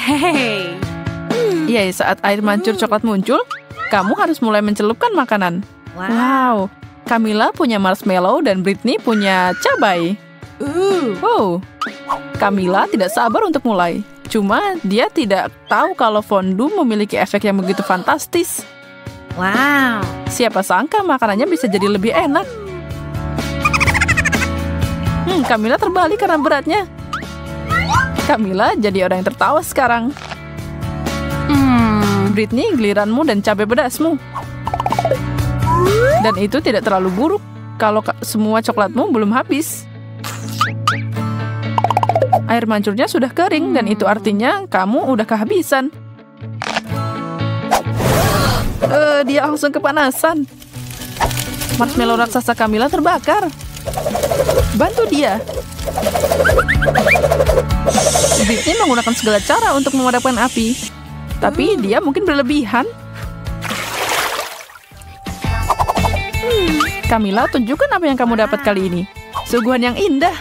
Hey. Iya, saat air mancur coklat muncul, kamu harus mulai mencelupkan makanan. Wow, Camilla punya marshmallow dan Britney punya cabai. Wow, Camilla tidak sabar untuk mulai. Cuma dia tidak tahu kalau fondue memiliki efek yang begitu fantastis. Wow. Siapa sangka makanannya bisa jadi lebih enak. Camilla terbalik karena beratnya. Camilla jadi orang yang tertawa sekarang. Britney, giliranmu dan cabai pedasmu. Dan itu tidak terlalu buruk kalau semua coklatmu belum habis. Air mancurnya sudah kering dan itu artinya kamu udah kehabisan. Dia langsung kepanasan. Marshmallow raksasa Camilla terbakar. Bantu dia. Britney menggunakan segala cara untuk memadamkan api. Tapi dia mungkin berlebihan. Camilla, tunjukkan apa yang kamu dapat kali ini. Suguhan yang indah.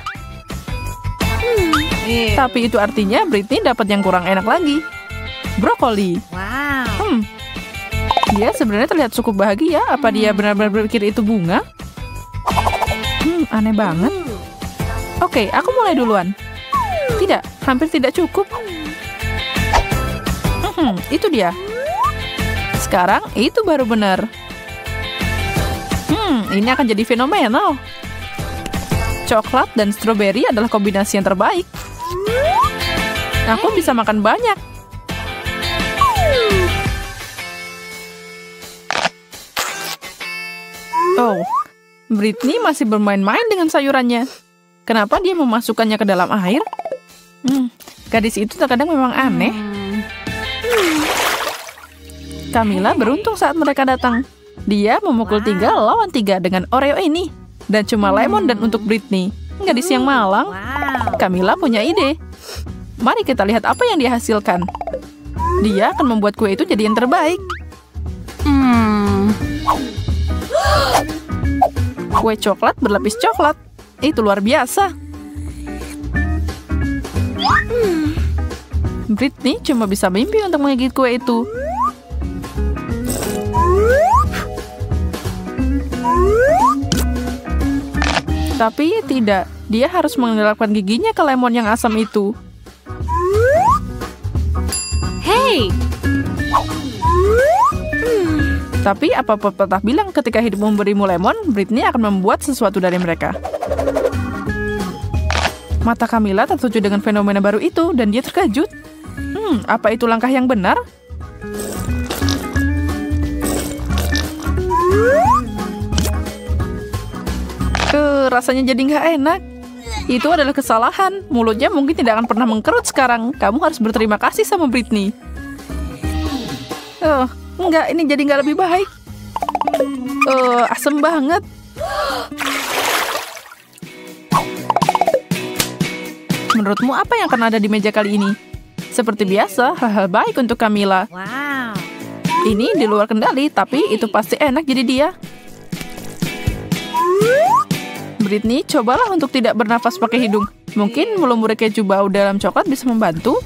Tapi itu artinya Britney dapat yang kurang enak lagi. Brokoli. Wow. Dia sebenarnya terlihat cukup bahagia. Apa dia benar-benar berpikir itu bunga? Aneh banget. Oke, aku mulai duluan. Tidak, hampir tidak cukup. Itu dia. Sekarang itu baru benar. Ini akan jadi fenomenal. Coklat dan stroberi adalah kombinasi yang terbaik. Aku bisa makan banyak. Oh, Britney masih bermain-main dengan sayurannya. Kenapa dia memasukkannya ke dalam air? Gadis itu terkadang memang aneh. Camilla beruntung saat mereka datang. Dia memukul 3 lawan 3 dengan Oreo ini. Dan cuma lemon dan untuk Britney. Gadis yang malang. Camilla punya ide. Mari kita lihat apa yang dia hasilkan. Dia akan membuat kue itu jadi yang terbaik. Kue coklat berlapis coklat. Itu luar biasa. Britney cuma bisa mimpi untuk menggigit kue itu. Tapi tidak, dia harus mengendalikan giginya ke lemon yang asam itu. Hey. Tapi apa pepatah bilang ketika hidup memberimu lemon, Britney akan membuat sesuatu dari mereka. Mata Camilla tertuju dengan fenomena baru itu dan dia terkejut. Apa itu langkah yang benar? Rasanya jadi nggak enak. Itu adalah kesalahan. Mulutnya mungkin tidak akan pernah mengkerut sekarang. Kamu harus berterima kasih sama Britney. Enggak, ini jadi nggak lebih baik. Asem banget. Menurutmu apa yang akan ada di meja kali ini? Seperti biasa, hal-hal baik untuk Camilla. Wow. Ini di luar kendali, tapi itu pasti enak jadi dia. Britney, cobalah untuk tidak bernafas pakai hidung. Mungkin melumuri keju bau dalam coklat bisa membantu.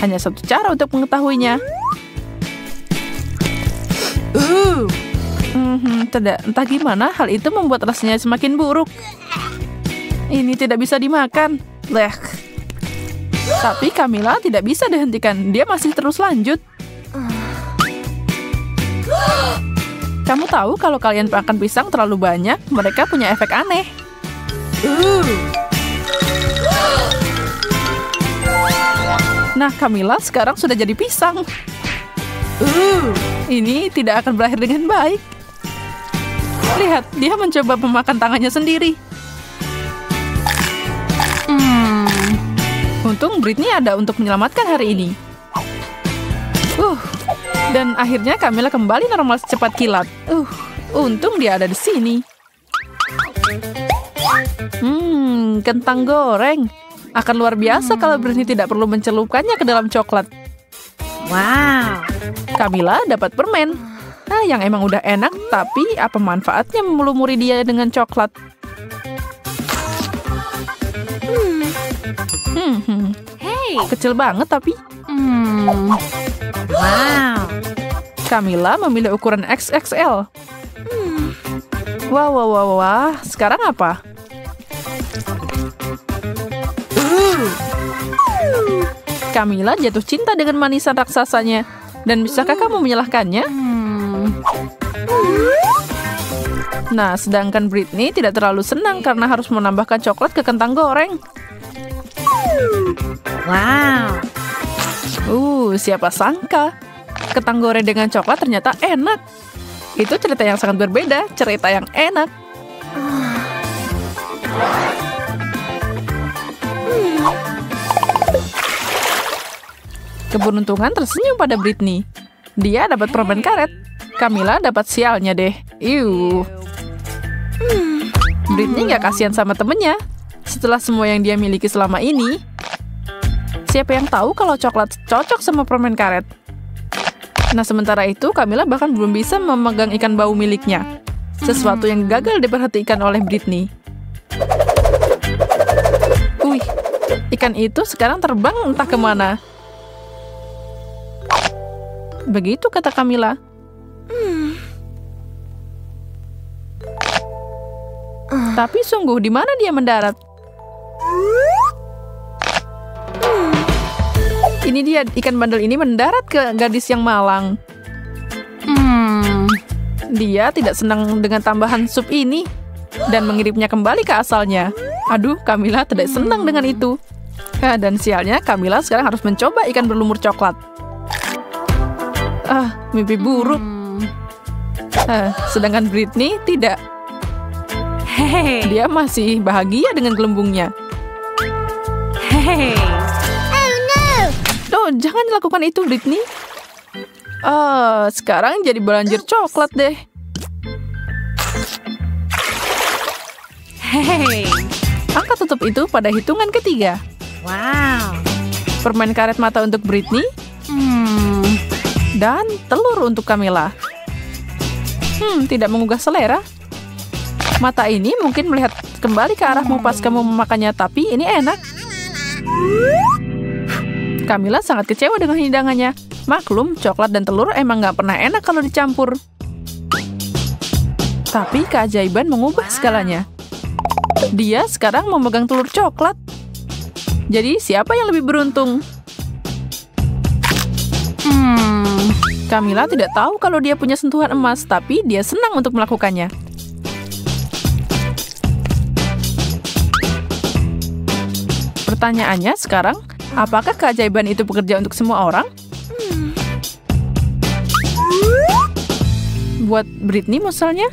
Hanya satu cara untuk mengetahuinya. Tidak, entah gimana hal itu membuat rasanya semakin buruk. Ini tidak bisa dimakan. Blech. Tapi Camilla tidak bisa dihentikan. Dia masih terus lanjut. Kamu tahu kalau kalian makan pisang terlalu banyak, mereka punya efek aneh. Nah, Camilla sekarang sudah jadi pisang. Ini tidak akan berakhir dengan baik. Lihat, dia mencoba memakan tangannya sendiri. Untung Britney ada untuk menyelamatkan hari ini. Dan akhirnya Camilla kembali normal secepat kilat. Untung dia ada di sini. Kentang goreng. Akan luar biasa kalau Britney tidak perlu mencelupkannya ke dalam coklat. Wow. Camilla dapat permen. Yang emang udah enak, tapi apa manfaatnya melumuri dia dengan coklat? Hey. Kecil banget tapi. Wow. Camilla memilih ukuran XXL. Wah. Sekarang apa? Camilla jatuh cinta dengan manisan raksasanya. Dan bisakah kamu menyalahkannya? Nah, sedangkan Britney tidak terlalu senang karena harus menambahkan coklat ke kentang goreng. Wow. Siapa sangka? Kentang goreng dengan coklat ternyata enak. Itu cerita yang sangat berbeda, cerita yang enak. Keberuntungan tersenyum pada Britney. Dia dapat permen karet. Camilla dapat sialnya deh. Britney nggak kasihan sama temennya. Setelah semua yang dia miliki selama ini, siapa yang tahu kalau coklat cocok sama permen karet? Nah, sementara itu Camilla bahkan belum bisa memegang ikan bau miliknya. Sesuatu yang gagal diperhatikan oleh Britney. Ikan itu sekarang terbang entah kemana. Begitu kata Camilla. Tapi sungguh, di mana dia mendarat? Ini dia, ikan bandel ini mendarat ke gadis yang malang. Dia tidak senang dengan tambahan sup ini dan mengirimnya kembali ke asalnya. Aduh, Camilla tidak senang dengan itu. Dan sialnya, Camilla sekarang harus mencoba ikan berlumur coklat. Mimpi buruk. Sedangkan Britney tidak. Dia masih bahagia dengan gelembungnya. Jangan lakukan itu, Britney. Sekarang jadi banjir coklat deh. Angkat tutup itu pada hitungan ketiga. Wow. Permen karet mata untuk Britney. Dan telur untuk Camilla. Tidak menggugah selera. Mata ini mungkin melihat kembali ke arahmu pas kamu memakannya, tapi ini enak. Camilla sangat kecewa dengan hidangannya. Maklum, coklat dan telur emang nggak pernah enak kalau dicampur. Tapi keajaiban mengubah segalanya. Dia sekarang memegang telur coklat. Jadi siapa yang lebih beruntung? Camilla tidak tahu kalau dia punya sentuhan emas, tapi dia senang untuk melakukannya. Pertanyaannya sekarang, apakah keajaiban itu bekerja untuk semua orang? Buat Britney misalnya?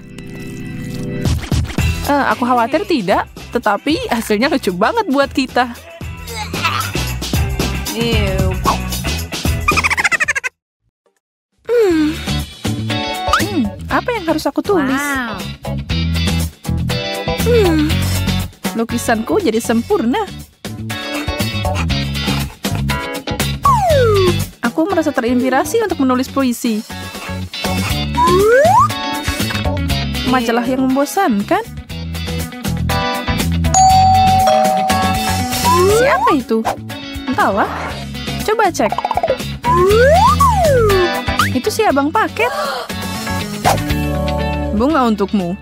Aku khawatir tidak, tetapi hasilnya lucu banget buat kita. Apa yang harus aku tulis? Wow. Lukisanku jadi sempurna. Aku merasa terinspirasi untuk menulis puisi. Majalah yang membosankan. Siapa itu? Entahlah. Coba cek. Itu si abang paket. Bunga untukmu.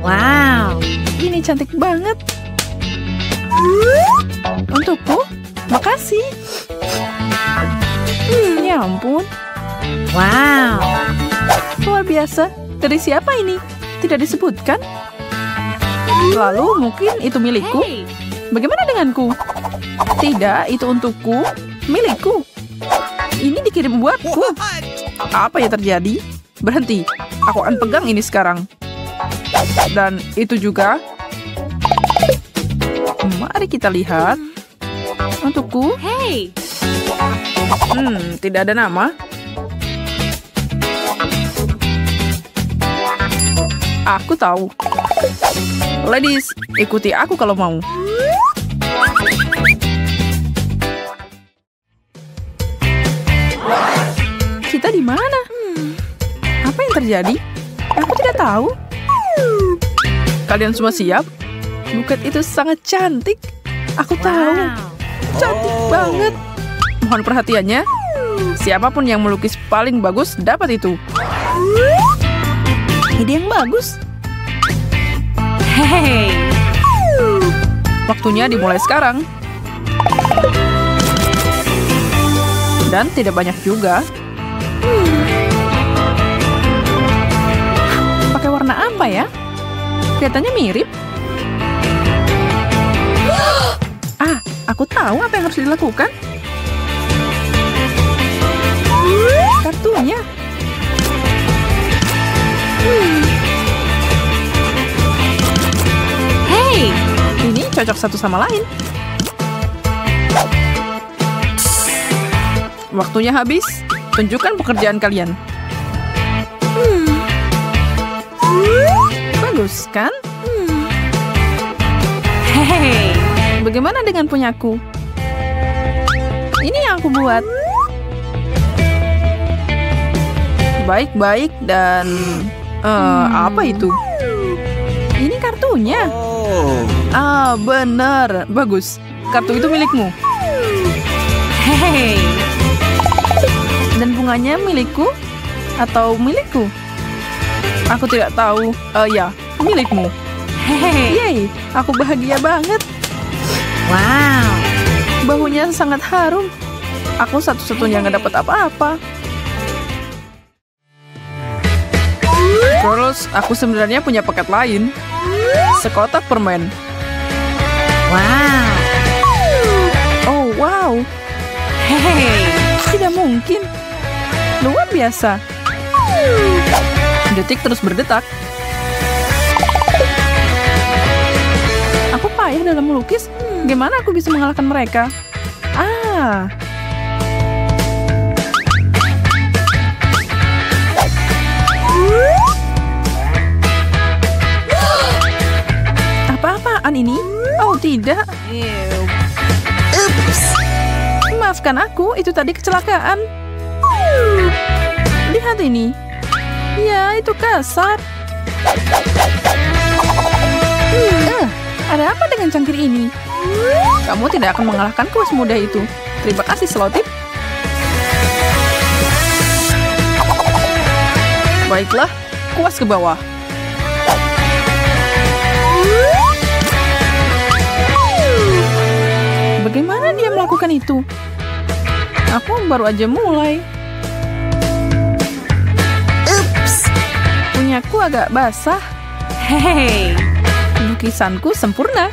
Wow. Ini cantik banget. Untukku? Makasih. Ya ampun. Wow. Luar biasa. Dari siapa ini? Tidak disebutkan. Lalu mungkin itu milikku. Hey. Bagaimana denganku? Tidak, itu untukku. Milikku. Ini dikirim buatku. Apa yang terjadi? Berhenti. Aku akan pegang ini sekarang. Dan itu juga. Mari kita lihat. Untukku. Hey. Tidak ada nama. Aku tahu. Ladies, ikuti aku kalau mau. Kita di mana? Apa yang terjadi? Aku tidak tahu. Kalian semua siap? Buket itu sangat cantik. Aku tahu. Wow. Cantik banget. Mohon perhatiannya. Siapapun yang melukis paling bagus dapat itu. Ide yang bagus. Hey. Waktunya dimulai sekarang. Dan tidak banyak juga. Pakai warna apa ya? Kelihatannya mirip. Aku tahu apa yang harus dilakukan. Kartunya. Hey. Ini cocok satu sama lain. Waktunya habis. Tunjukkan pekerjaan kalian. Bagus, kan? Hey. Bagaimana dengan punyaku? Ini yang aku buat. Baik-baik dan... apa itu? Ini kartunya. Benar. Bagus. Kartu itu milikmu. Hey. Dan bunganya milikku? Atau milikku? Aku tidak tahu. Ya, milikmu. Hey. Yeay, aku bahagia banget. Wow. Bahunya sangat harum. Aku satu-satunya nggak dapat apa-apa. Terus, aku sebenarnya punya paket lain. Sekotak permen. Wow. Oh, wow. Hey. Tidak mungkin. Luar biasa. Detik terus berdetak. Aku payah dalam melukis. Gimana aku bisa mengalahkan mereka? Apa-apaan ini? Oh, tidak. Oops. Maafkan aku, itu tadi kecelakaan. Lihat ini. Ya, itu kasar. Ada apa dengan cangkir ini? Kamu tidak akan mengalahkanku semudah itu. Terima kasih, selotip. Baiklah, kuas ke bawah. Bagaimana dia melakukan itu? Aku baru aja mulai. Oops. Punyaku agak basah. Hey. Lukisanku sempurna.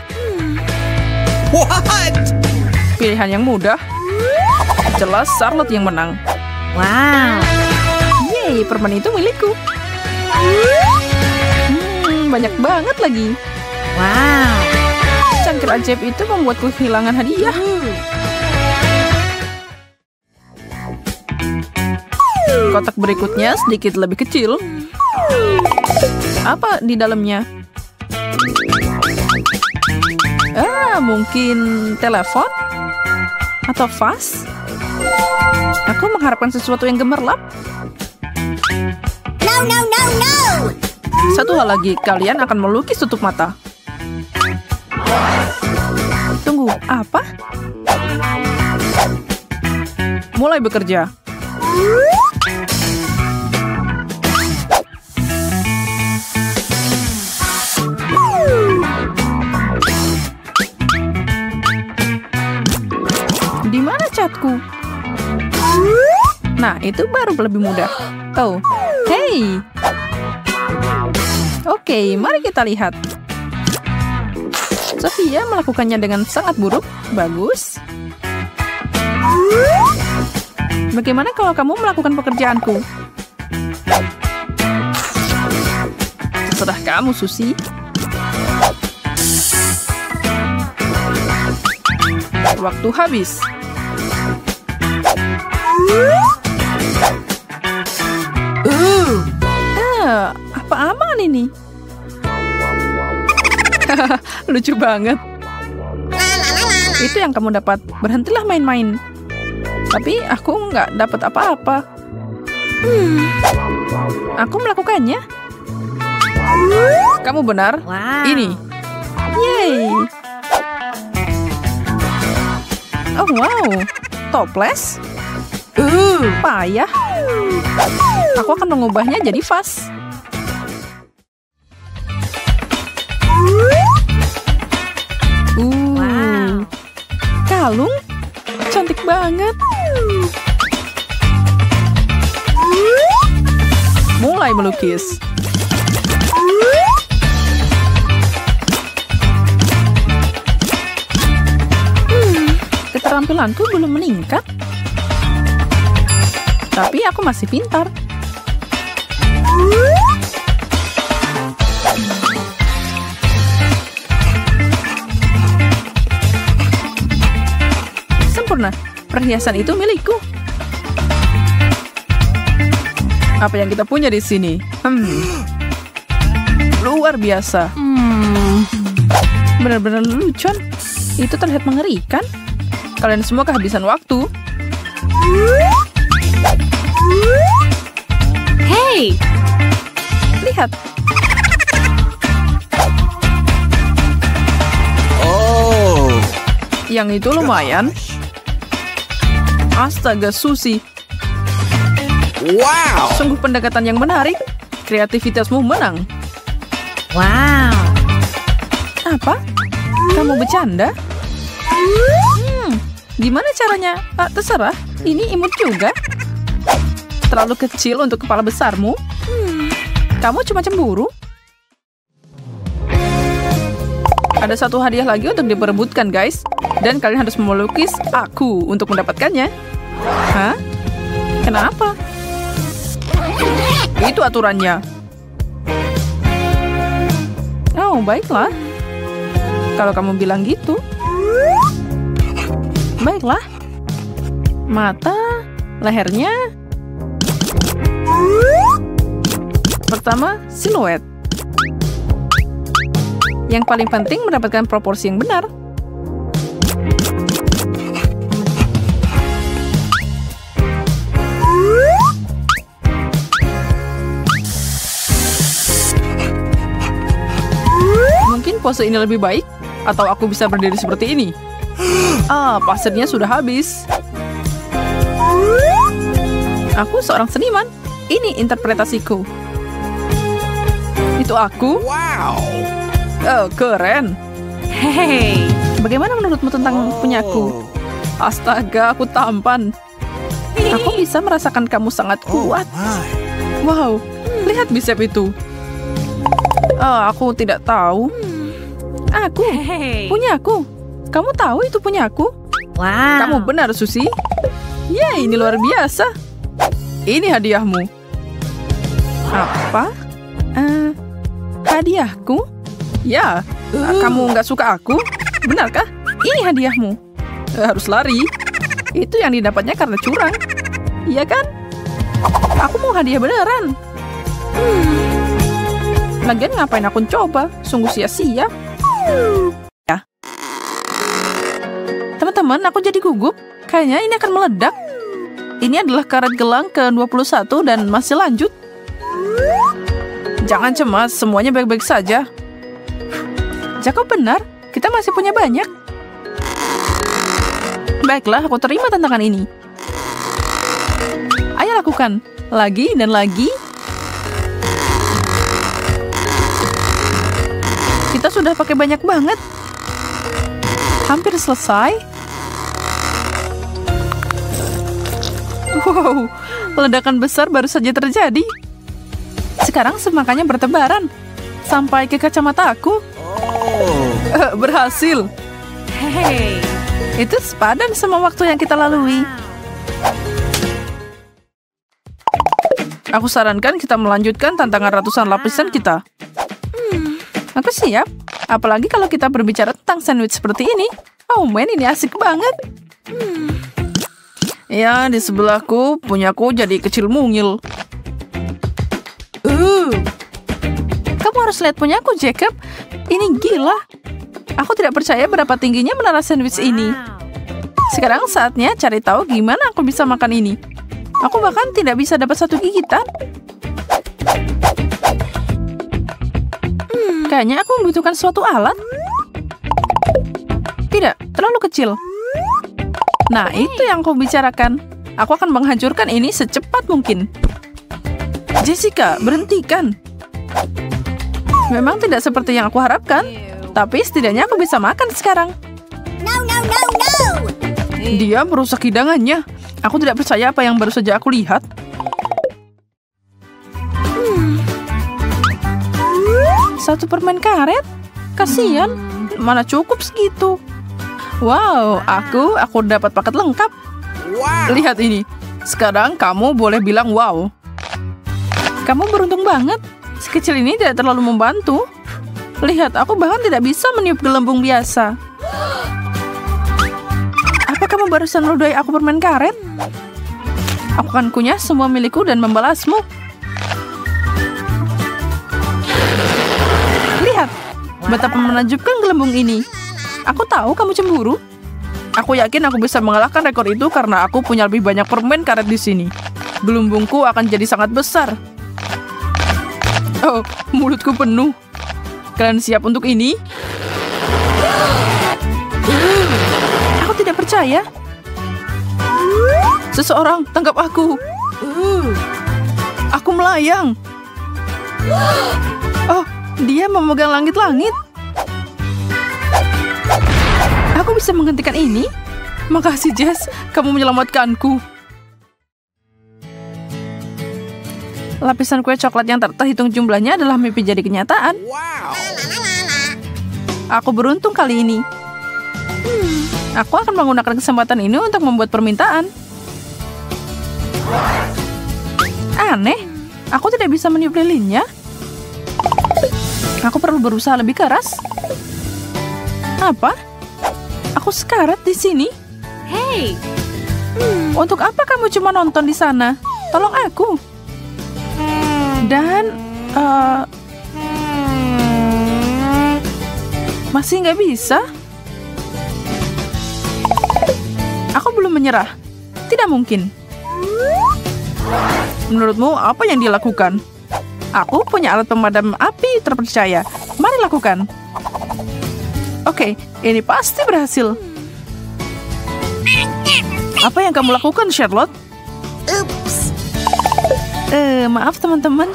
What? Pilihan yang mudah. Jelas Charlotte yang menang. Wow. Yeay, permen itu milikku. Banyak banget lagi. Wow. Cangkir ajaib itu membuatku kehilangan hadiah. Kotak berikutnya sedikit lebih kecil. Apa di dalamnya? Mungkin telepon? Atau vas? Aku mengharapkan sesuatu yang gemerlap. No, no, no, no. Satu hal lagi, kalian akan melukis tutup mata. Tunggu, apa? Mulai bekerja. Di mana catku? Nah, itu baru lebih mudah. Oh, hey. Oke, mari kita lihat. Sophia melakukannya dengan sangat buruk. Bagus. Bagaimana kalau kamu melakukan pekerjaanku? Terserah kamu, Susi. Waktu habis. Apa aman ini? Lucu banget. Itu yang kamu dapat. Berhentilah main-main. Tapi aku nggak dapat apa-apa. Aku melakukannya. Kamu benar. Wow. Ini. Yeay. Oh, wow. Toples? Payah. Aku akan mengubahnya jadi vas. Wow. Kalung? Cantik banget. Mulai melukis. Keterampilanku belum meningkat. Tapi aku masih pintar. Sempurna. Perhiasan itu milikku. Apa yang kita punya di sini? Luar biasa. Benar-benar lelucon. Itu terlihat mengerikan. Kalian semua kehabisan waktu. Hey! Lihat. Oh. Yang itu lumayan. Astaga, Susi. Wow. Sungguh pendekatan yang menarik. Kreativitasmu menang. Wow. Apa? Kamu bercanda? Gimana caranya? Terserah. Ini imut juga. Terlalu kecil untuk kepala besarmu. Kamu cuma cemburu. Ada satu hadiah lagi untuk diperebutkan, guys. Dan kalian harus melukis aku untuk mendapatkannya. Hah? Kenapa? Itu aturannya. Oh, baiklah. Kalau kamu bilang gitu. Baiklah. Mata, lehernya. Pertama, siluet. Yang paling penting mendapatkan proporsi yang benar. Mungkin pose ini lebih baik, atau aku bisa berdiri seperti ini. Pasirnya sudah habis. Aku seorang seniman. Ini interpretasiku. Itu aku. Wow. Oh, keren. Hey! Bagaimana menurutmu tentang punyaku? Astaga, aku tampan. Aku bisa merasakan kamu sangat kuat. My. Wow, lihat bicep itu. Aku tidak tahu. Aku, Hey! punyaku. Kamu tahu itu punyaku? Wow. Kamu benar, Susi. Yeay, ini luar biasa. Ini hadiahmu. Apa? Hadiahku? Ya, kamu nggak suka aku? Benarkah? Ini hadiahmu. Harus lari. Itu yang didapatnya karena curang. Iya kan? Aku mau hadiah beneran. Lagian ngapain aku coba? Sungguh sia-sia. Ya. Teman-teman, aku jadi gugup. Kayaknya ini akan meledak. Ini adalah karet gelang ke-21 dan masih lanjut. Jangan cemas, semuanya baik-baik saja. Jacob benar, kita masih punya banyak. Baiklah, aku terima tantangan ini. Ayo lakukan. Lagi dan lagi. Kita sudah pakai banyak banget. Hampir selesai. Wow, ledakan besar baru saja terjadi. Sekarang semakannya bertebaran. Sampai ke kacamata aku. Berhasil. Hey! Itu sepadan sama waktu yang kita lalui. Aku sarankan kita melanjutkan tantangan ratusan lapisan kita. Aku siap. Apalagi kalau kita berbicara tentang sandwich seperti ini. Oh man, ini asik banget. Ya, di sebelahku, punyaku jadi kecil mungil. Kamu harus lihat punyaku, Jacob. Ini gila. Aku tidak percaya berapa tingginya menara sandwich ini. Sekarang saatnya cari tahu gimana aku bisa makan ini. Aku bahkan tidak bisa dapat satu gigitan. Kayaknya aku membutuhkan suatu alat. Tidak, terlalu kecil. Nah, itu yang aku bicarakan. Aku akan menghancurkan ini secepat mungkin. Jessica, berhentikan. Memang tidak seperti yang aku harapkan, tapi setidaknya aku bisa makan sekarang. Dia merusak hidangannya. Aku tidak percaya apa yang baru saja aku lihat. Satu permen karet? Kasian, mana cukup segitu. Wow, aku dapat paket lengkap. Lihat ini. Sekarang kamu boleh bilang wow. Kamu beruntung banget. Sekecil ini tidak terlalu membantu. Lihat, aku bahkan tidak bisa meniup gelembung biasa. Apa kamu barusan meludahi aku permen karet? Aku akan kunyah semua milikku dan membalasmu. Lihat, betapa menakjubkan gelembung ini. Aku tahu kamu cemburu. Aku yakin aku bisa mengalahkan rekor itu karena aku punya lebih banyak permen karet di sini. Gelembungku akan jadi sangat besar. Oh, mulutku penuh. Kalian siap untuk ini? Aku tidak percaya. Seseorang tangkap aku. Aku melayang. Oh, dia memegang langit-langit. Aku bisa menghentikan ini? Makasih, Jess. Kamu menyelamatkanku. Lapisan kue coklat yang tak terhitung jumlahnya adalah mimpi jadi kenyataan. Aku beruntung kali ini. Aku akan menggunakan kesempatan ini untuk membuat permintaan. Aneh, aku tidak bisa meniup lilinnya. Aku perlu berusaha lebih keras. Apa? Aku sekarat di sini. Hey. Untuk apa kamu cuma nonton di sana? Tolong aku. Dan masih nggak bisa. Aku belum menyerah. Tidak mungkin. Menurutmu apa yang dia lakukan? Aku punya alat pemadam api terpercaya. Mari lakukan. Oke, ini pasti berhasil. Apa yang kamu lakukan, Charlotte? Maaf teman-teman.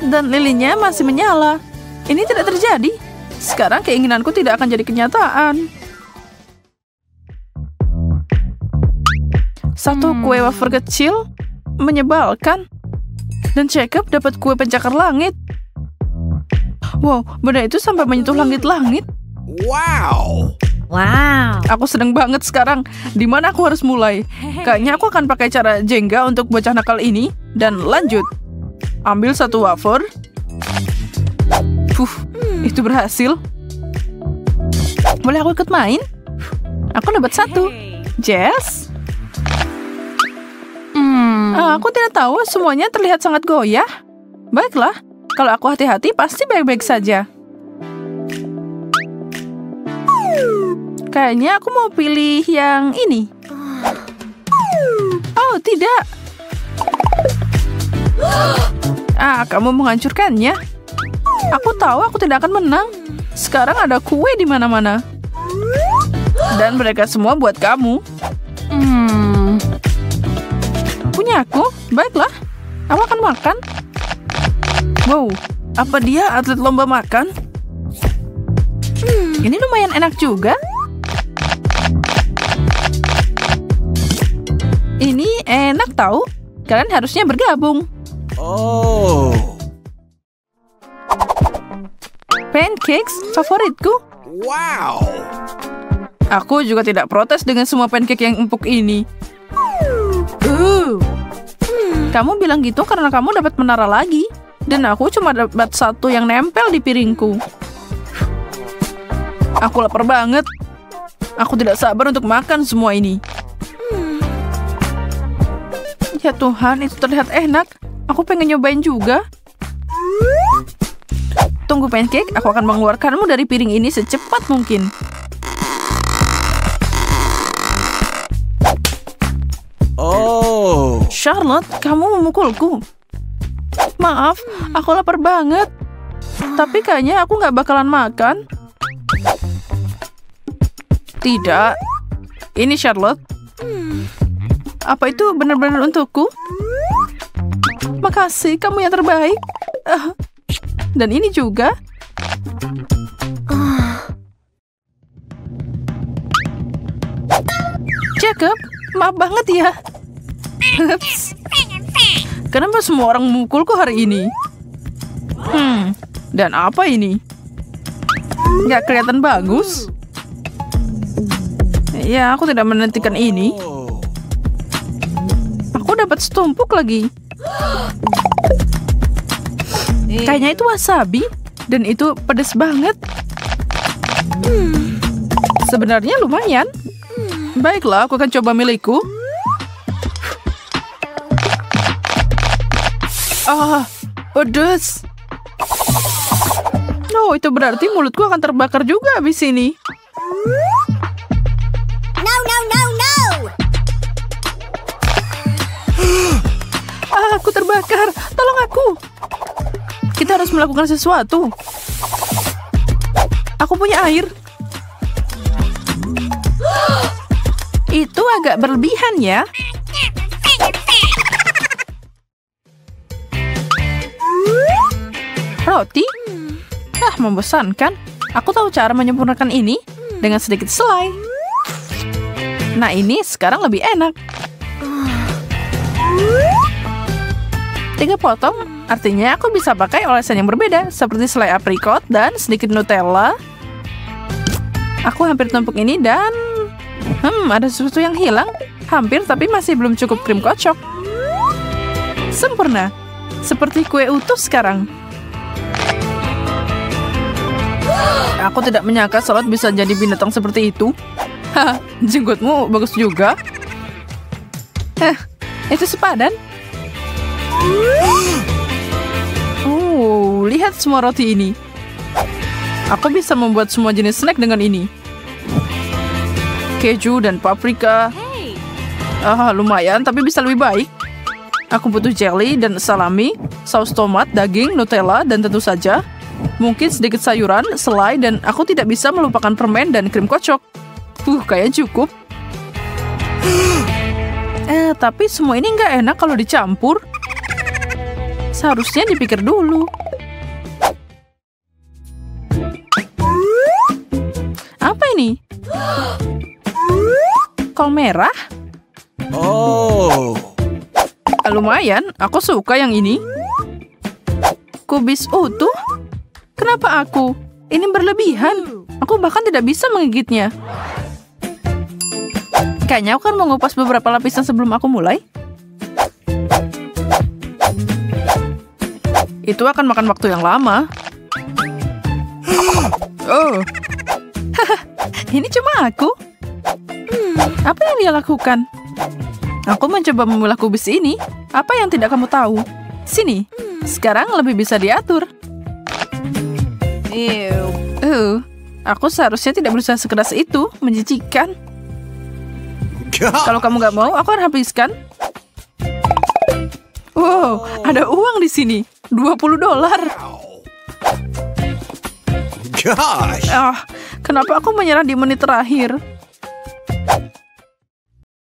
Dan lilinnya masih menyala. Ini tidak terjadi. Sekarang keinginanku tidak akan jadi kenyataan. Satu kue wafer kecil menyebalkan. Dan Jacob dapat kue pencakar langit. Wow, benda itu sampai menyentuh langit-langit. Wow. Wow. Aku sedang banget sekarang. Di mana aku harus mulai? Kayaknya aku akan pakai cara Jenga untuk bocah nakal ini. Dan lanjut. Ambil satu wafer. Itu berhasil. Boleh aku ikut main? Aku dapat satu. Jess? Aku tidak tahu, semuanya terlihat sangat goyah. Baiklah, kalau aku hati-hati pasti baik-baik saja. Kayaknya aku mau pilih yang ini. Oh, tidak. Kamu menghancurkannya. Aku tahu aku tidak akan menang. Sekarang ada kue di mana-mana. Dan mereka semua buat kamu. Punya aku? Baiklah. Aku akan makan. Wow, apa dia atlet lomba makan? Ini lumayan enak juga. Ini enak tahu. Kalian harusnya bergabung. Oh. Pancakes favoritku. Wow. Aku juga tidak protes dengan semua pancake yang empuk ini. Kamu bilang gitu karena kamu dapat menara lagi. Dan aku cuma dapat satu yang nempel di piringku. Aku lapar banget. Aku tidak sabar untuk makan semua ini. Ya Tuhan, itu terlihat enak. Aku pengen nyobain juga. Tunggu pancake, aku akan mengeluarkanmu dari piring ini secepat mungkin. Oh. Charlotte, kamu memukulku. Maaf, aku lapar banget. Tapi kayaknya aku nggak bakalan makan. Tidak. Ini Charlotte. Apa itu benar-benar untukku? Makasih, kamu yang terbaik. Dan ini juga. Jacob, maaf banget ya. Kenapa semua orang memukulku hari ini? Dan apa ini? Nggak kelihatan bagus. Ya, aku tidak menantikan ini. Aku dapat setumpuk lagi. Kayaknya itu wasabi. Dan itu pedas banget. Sebenarnya lumayan. Baiklah, aku akan coba milikku. Pedas. Oh, itu berarti mulutku akan terbakar juga habis ini. No, no, no, no! Aku terbakar. Tolong aku. Kita harus melakukan sesuatu. Aku punya air. Itu agak berlebihan ya. Roti? Membosankan. Aku tahu cara menyempurnakan ini dengan sedikit selai. Nah, ini sekarang lebih enak. 3 potong, artinya aku bisa pakai olesan yang berbeda, seperti selai aprikot dan sedikit Nutella. Aku hampir tumpuk ini dan... ada sesuatu yang hilang. Hampir, tapi masih belum cukup krim kocok. Sempurna. Seperti kue utuh sekarang. Aku tidak menyangka Charlotte bisa jadi binatang seperti itu. Jenggotmu bagus juga. Itu sepadan. Lihat semua roti ini. Aku bisa membuat semua jenis snack dengan ini. Keju dan paprika. Lumayan, tapi bisa lebih baik. Aku butuh jelly dan salami, saus tomat, daging, Nutella, dan tentu saja mungkin sedikit sayuran, selai, dan aku tidak bisa melupakan permen dan krim kocok. Kayaknya cukup. Tapi semua ini nggak enak kalau dicampur. Seharusnya dipikir dulu. Apa ini? Kol merah? Lumayan, aku suka yang ini. Kubis utuh? Kenapa aku? Ini berlebihan. Aku bahkan tidak bisa menggigitnya. Kayaknya aku akan mengupas beberapa lapisan sebelum aku mulai. Itu akan makan waktu yang lama. Ini cuma aku. Apa yang dia lakukan? Aku mencoba memilah kubis ini. Apa yang tidak kamu tahu? Sini. Sekarang lebih bisa diatur. Aku seharusnya tidak berusaha sekeras itu. Menjijikan. Kalau kamu nggak mau, aku akan habiskan. Ada uang di sini. $20. Gosh. Kenapa aku menyerah di menit terakhir?